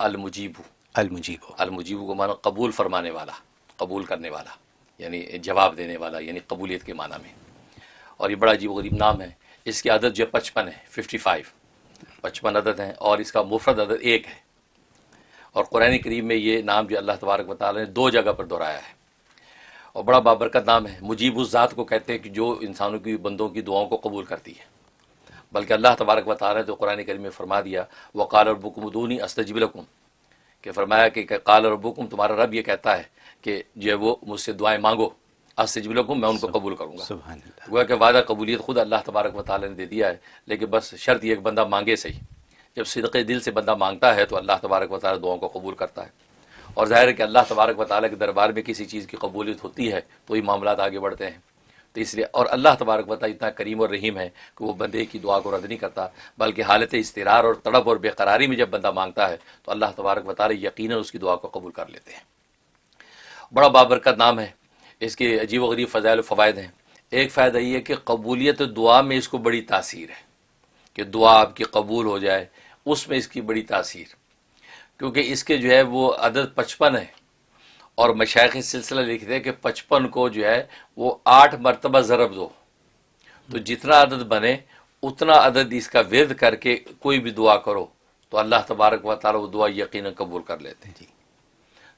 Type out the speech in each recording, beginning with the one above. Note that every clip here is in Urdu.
المجیب. المجیب. المجیب کو معنی قبول فرمانے والا، قبول کرنے والا، یعنی جواب دینے والا، یعنی قبولیت کے معنی میں. اور یہ بڑا عجیب و غریب نام ہے. اس کی عدد جو 55 ہے، 55 عدد ہیں، اور اس کا مفرد عدد 1 ہے. اور قرآن کریم میں یہ نام جو اللہ تبارک و تعالیٰ نے 2 جگہ پر دہرایا ہے، اور بڑا بابرکت نام ہے. مجیب اس ذات کو کہتے ہیں کہ جو انسانوں کی، بندوں کی دعاؤں کو قبول کرتی ہے. بلکہ اللہ تبارک و تعالیٰ نے تو قرآن کریم میں فرما دیا وقال ربکم ادعونی استجب لکم، کہ فرمایا کہ قال ربکم، تمہارا رب یہ کہتا ہے کہ جو ہے وہ مجھ سے دعائیں مانگو، استجب لکم، میں ان کو قبول کروں گا. سبحان اللہ. گویا کہ وعدہ قبولیت خود اللہ تبارک و تعالیٰ نے دے دیا ہے، لیکن بس شرط یہ ایک بندہ مانگے صحیح. جب صدق دل سے بندہ مانگتا ہے تو اللہ تبارک و تعالیٰ دعاؤں کو قبول کرتا ہے. اور ظاہر ہے کہ اللہ تبارک و تعالیٰ کے دربار میں کسی چیز کی قبولیت ہوتی ہے تو یہ معاملات آگے بڑھتے ہیں. تو اس لیے، اور اللہ تبارک و تعالیٰ اتنا کریم اور رحیم ہے کہ وہ بندے کی دعا کو رد نہیں کرتا، بلکہ حالت اضطرار اور تڑپ اور بے قراری میں جب بندہ مانگتا ہے تو اللہ تبارک و تعالیٰ یقیناً اس کی دعا کو قبول کر لیتے ہیں. بڑا بابرکت نام ہے. اس کے عجیب و غریب فضائل و فوائد ہیں. ایک فائدہ یہ ہے کہ قبولیت دعا میں اس کو بڑی تاثیر ہے، کہ دعا آپ کی قبول ہو جائے، اس میں اس کی بڑی تاثیر. کیونکہ اس کے جو ہے وہ عدد 55 ہے، اور مشائخ سلسلہ لکھتے ہیں کہ 55 کو جو ہے وہ 8 مرتبہ ضرب دو، تو جتنا عدد بنے اتنا عدد اس کا ورد کر کے کوئی بھی دعا کرو تو اللہ تبارک و تعالیٰ وہ دعا یقیناً قبول کر لیتے ہیں.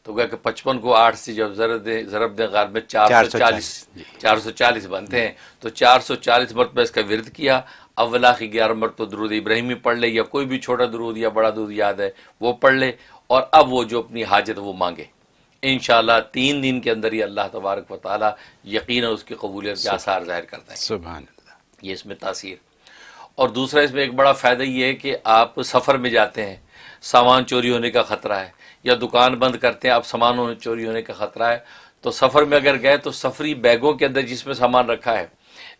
تو گویا کہ 55 کو 8 سے جب ضرب دیں غالب میں 440 بنتے ہیں. تو 440 مرتبہ اس کا ورد کیا. اولا کی 11 مرتبہ درود ابراہیمی پڑھ لے، یا کوئی بھی چھوٹا درود یا بڑا درود یاد ہے وہ پڑھ لے، اور اب وہ جو اپنی حاجت وہ مانگے. انشاءاللہ 3 دن کے اندر ہی اللہ تبارک و تعالیٰ یقیناً اس کی قبولیت کے آثار ظاہر کرتا ہے. سبحان اللہ. یہ اس میں تاثیر. اور دوسرا اس میں ایک بڑا فائدہ یہ ہے کہ آپ سفر میں جاتے ہیں، سامان چوری ہونے کا خطرہ ہے، یا دکان بند کرتے ہیں، اب سامان چوری ہونے کا خطرہ ہے، تو سفر میں اگر گئے تو سفری بیگوں کے اندر جس میں سامان رکھا ہے،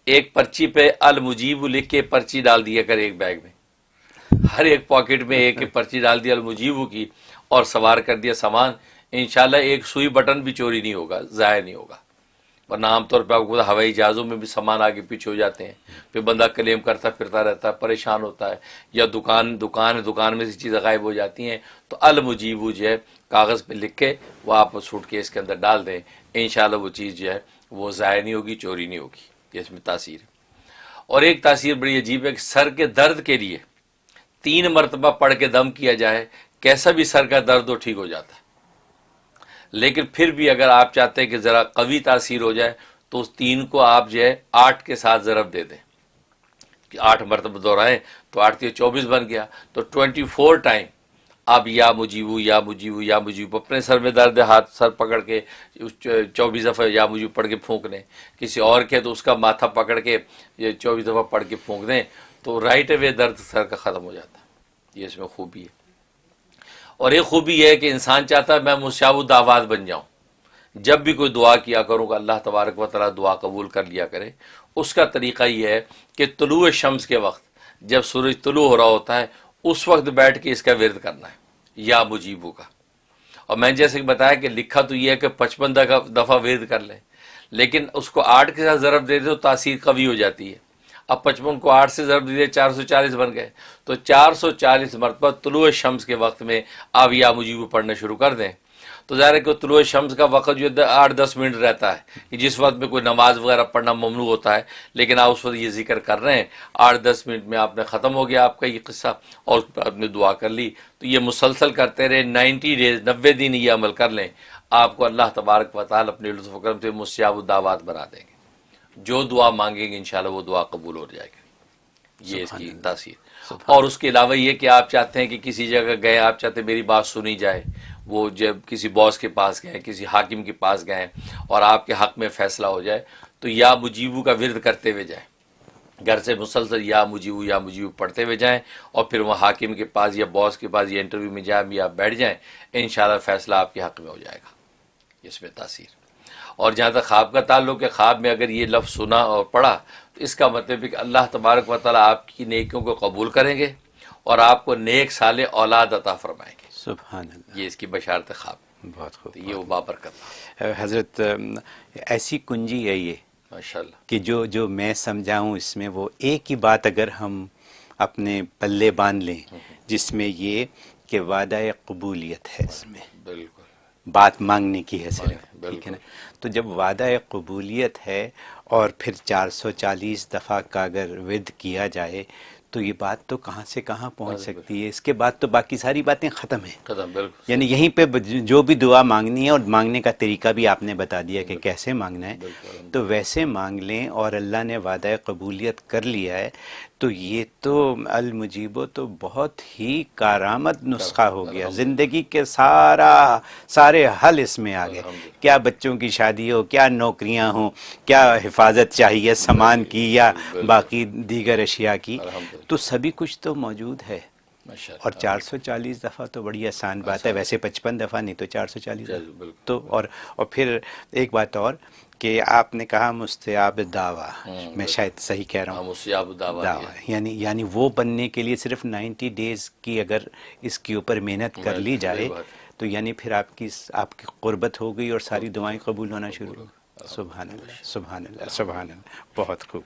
ایک پرچی پہ المجیب لکھ کے پرچی ڈال دیا کر ایک بیگ میں، ہر ایک پاکٹ میں ایک پرچی ڈال دی المجیب کی، اور سوار کر دیا سامان. انشاءاللہ ایک سوئی بٹن بھی چوری نہیں ہوگا، ضائع نہیں ہوگا. ورنہ عام طور پہ آپ کو ہوائی جہازوں میں بھی سامان آگے پیچھے ہو جاتے ہیں، پھر بندہ کلیم کرتا پھرتا رہتا ہے، پریشان ہوتا ہے، یا دکان میں سے چیزیں غائب ہو جاتی ہیں. تو المجیب جو ہے کاغذ پہ لکھ کے وہ آپ سوٹ کیس کے اندر ڈال دیں، انشاءاللہ وہ چیز جو ہے وہ ضائع نہیں ہوگی، چوری نہیں ہوگی. یہ اس میں تاثیر ہے. اور ایک تاثیر بڑی عجیب ہے کہ سر کے درد کے لیے 3 مرتبہ پڑھ کے دم کیا جائے، کیسا بھی سر کا درد ہو ٹھیک ہو جاتا ہے. لیکن پھر بھی اگر آپ چاہتے ہیں کہ ذرا قوی تاثیر ہو جائے تو اس 3 کو آپ جو ہے 8 کے ساتھ ضرب دے دیں، کہ 8 مرتبہ دہرائیں تو 8 سے 24 بن گیا. تو 24 ٹائم آپ یا مجیبو یا مجیبو یا مجیبو، اپنے سر میں درد ہے ہاتھ سر پکڑ کے 24 دفعہ یا مجیبو پڑھ کے پھونک لیں. کسی اور کے تو اس کا ماتھا پکڑ کے یہ 24 دفعہ پڑھ کے پھونک دیں تو رائٹ اوے درد سر کا ختم ہو جاتا ہے. یہ اس میں خوبی ہے. اور ایک خوبی یہ ہے کہ انسان چاہتا ہے میں مشاب الدعوات بن جاؤں، جب بھی کوئی دعا کیا کروں گا اللہ تبارک و تعالیٰ دعا قبول کر لیا کرے. اس کا طریقہ یہ ہے کہ طلوع شمس کے وقت جب سورج طلوع ہو رہا ہوتا ہے اس وقت بیٹھ کے اس کا ورد کرنا ہے یا مجیبو کا. اور میں جیسے کہ بتایا کہ لکھا تو یہ ہے کہ 55 دفعہ ورد کر لیں، لیکن اس کو 8 کے ساتھ ضرب دے دے تو تاثیر قوی ہو جاتی ہے. اب 55 کو 8 سے ضرب دیے 440 بن گئے، تو 440 مرتبہ طلوع شمس کے وقت میں آپ یا مجیبو پڑھنا شروع کر دیں. تو ظاہر ہے کہ طلوع شمس کا وقت جو 8-10 منٹ رہتا ہے کہ جس وقت میں کوئی نماز وغیرہ پڑھنا ممنوع ہوتا ہے، لیکن آپ اس وقت یہ ذکر کر رہے ہیں 8-10 منٹ میں آپ نے ختم ہو گیا آپ کا یہ قصہ، اور اس پہ آپ نے دعا کر لی. تو یہ مسلسل کرتے رہے 90 ڈیز، 90 دن یہ عمل کر لیں، آپ کو اللہ تبارک و تعالیٰ اپنے لطف و کرم سے مستجاب الدعوات بنا دیں گے. جو دعا مانگیں گے انشاءاللہ وہ دعا قبول ہو جائے گی. یہ اس کی تاثیر. اور اس کے علاوہ یہ کہ آپ چاہتے ہیں کہ کسی جگہ گئے، آپ چاہتے ہیں میری بات سنی جائے، وہ جب کسی باس کے پاس گئے، کسی حاکم کے پاس گئے اور آپ کے حق میں فیصلہ ہو جائے تو یا مجیبو کا ورد کرتے ہوئے جائیں، گھر سے مسلسل یا مجیبو پڑھتے ہوئے جائیں، اور پھر وہ حاکم کے پاس یا باس کے پاس یا انٹرویو میں جائیں یا بیٹھ جائیں، انشاءاللہ فیصلہ آپ کے حق میں ہو جائے گا. اس میں تاثیر. اور جہاں تک خواب کا تعلق ہے، خواب میں اگر یہ لفظ سنا اور پڑھا تو اس کا مطلب ہے کہ اللہ تبارک و تعالیٰ آپ کی نیکیوں کو قبول کریں گے اور آپ کو نیک صالح اولاد عطا فرمائیں گے. سبحان اللہ. یہ اس کی بشارت خواب. بہت خوب. تو یہ وہ بابرکت. حضرت ایسی کنجی ہے یہ ماشاءاللہ کہ جو میں سمجھاؤں اس میں وہ ایک ہی بات اگر ہم اپنے پلے باندھ لیں، جس میں یہ کہ وعدہ قبولیت ہے اس میں، بالکل بات مانگنے کی ہے صرف، بالکل۔ ٹھیک ہے نا؟ تو جب وعدہ قبولیت ہے اور پھر 440 دفعہ کا اگر ورد کیا جائے تو یہ بات تو کہاں سے کہاں پہنچ سکتی ہے؟ اس کے بعد تو باقی ساری باتیں ختم ہیں، ختم، بالکل یعنی یہیں پہ جو بھی دعا مانگنی ہے، اور مانگنے کا طریقہ بھی آپ نے بتا دیا کہ کیسے مانگنا ہے، بالکل۔ تو ویسے مانگ لیں اور اللہ نے وعدہ قبولیت کر لیا ہے تو یہ تو المجیبو تو بہت ہی کارآمد نسخہ ہو گیا، زندگی کے سارے حل اس میں آ گئے، الحمدللہ۔ کیا بچوں کی شادی ہو، کیا نوکریاں ہوں، کیا حفاظت چاہیے سامان کی یا بالکل۔ باقی دیگر اشیاء کی، الحمدللہ۔ تو سبھی کچھ تو موجود ہے۔ ماشاء اور اللہ۔ 440 دفعہ تو بڑی آسان بات ہے، ویسے 55 دفعہ نہیں تو 440 دفعہ بالکل۔ تو اور پھر ایک بات اور کہ آپ نے کہا مستجاب دعویٰ، میں شاید صحیح کہہ رہا ہوں، ہم مستجاب دعویٰ دعویٰ یعنی وہ بننے کے لیے صرف 90 ڈیز کی اگر اس کے اوپر محنت کر لی جائے تو یعنی پھر آپ کی قربت ہو گئی اور ساری دعائیں قبول ہونا شروع ہو گئی۔ سبحان اللہ، سبحان اللہ، سبحان اللہ، بہت خوب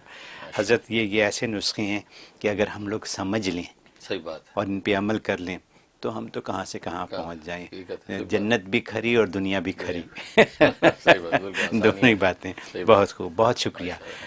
حضرت۔ یہ ایسے نسخے ہیں کہ اگر ہم لوگ سمجھ لیں صحیح بات ہے، اور ان پہ عمل کر لیں تو ہم تو کہاں سے کہاں پہنچ جائیں، حقیقت ہے، جنت بھی کھری اور دنیا بھی کھری، صحیح بات، بالکل آسانی دونوں ہی ہے۔ باتیں۔ صحیح بات۔ بہت خوب، بہت شکریہ۔ ماشاء اللہ۔